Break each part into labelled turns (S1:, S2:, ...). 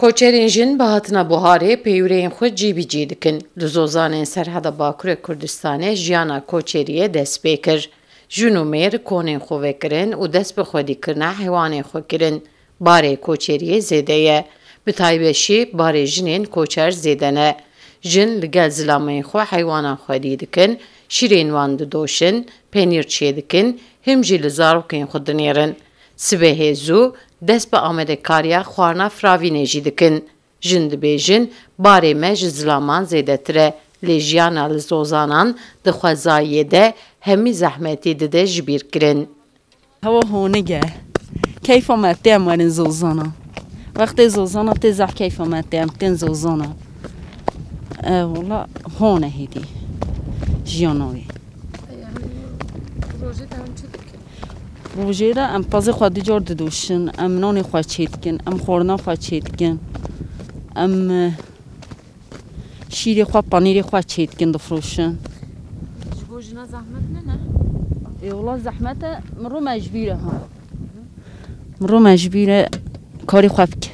S1: Koçerên jin bi hatina buharê peyvireyên xwe cîbî dikin. Li Zozanên Serheda Bakurê Kurdistanê jiyana koçeriyê dest pê kir. Jin û mêr konên xwe vekirin û dest bi xwedîkirina heywanên xwe kirin. Barê koçeriyê zêde ye. Bi taybetî barê jinên koçer zêde ne. Jin li gel zilameyên xwe heywanan xwedî dikin, şîrên wan didoşin, pênîr çê dikin, him jî li zarokên xwe dinêrin. Sibehê zû dest bi amedekariya xwarina firavînê jî dikin. Jin dibêjin barê me ji zilaman zêdetir e, lê jiyana li Zozanan di xwezayiyê de hemî zehmetî dide ji bîr kirin.
S2: Hava honig e. Keyfa me tê em werin Zozana. Wextê Zozana tê zeh keyfa me tê em tên Zozana. Valla hone hêdî jiyana wê. Rojê re em pezê xwe du car didoşin, em nanê xwe çê dikin, em xwarina xwe çê dikin, em şîrê xwe panîrê xwe çê dikin difroşin.
S1: Ji bo jina zehmet ne?
S2: Valla zehmet e mirov mecbûr e ha. Mirov mecbûr e karê xwe bike.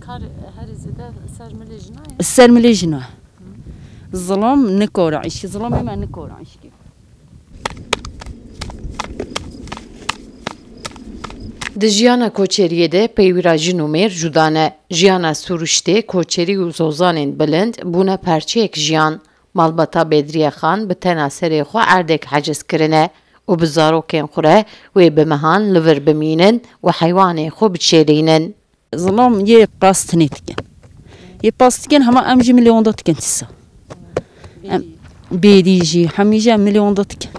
S1: Kar herî zêde ser milê jina ye?
S2: Ser milê jina. Zilam nikare îşkî, zilamê me nikare îşkî.
S1: Di jiyana koçeriyê de peyvîra jin û mêr cuda ne. Jiyana Sûriştê, koçerî û Zozanên bilind bûne perçeyek jiyan. Malbata Bedriye Xan bi tena serê xwe erdek heciz kirine û bi zarokên xwe re wê bi mehan li vir bimînin û heywanên xwe biçêlînin.
S2: Zilam yê pastinê dikin. Yê pas dikin hema em jî milyonda dikin tîsa. Bêdî jî hemî jî em milyonda dikin.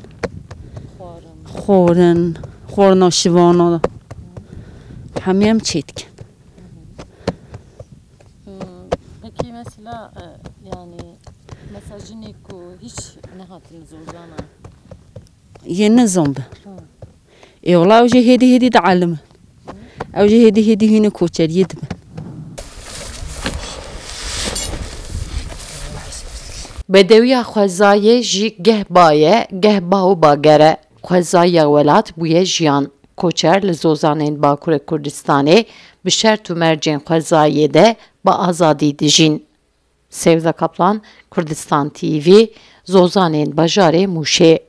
S2: Xwarin, xwarina şivana hemî em çê dikin.
S1: Peki mesela yani mesajını ku hiç ne hatırınız Zozana?
S2: Yê nizam be. Valla ew jî hêdî dialimin. Ew jî hêdî hîne koçeriyê dibin.
S1: Bedewiya xwezayê jî geh baye, geh ba û bagere. Xwezayiya welat bûye jiyan. Koçer li Zozanên Bakurê Kurdistanê bi şert û mercên xwezayiyê de bi azadî dijîn. Sevda Kaplan, Kurdistan TV, Zozanên bajarê Mûşê.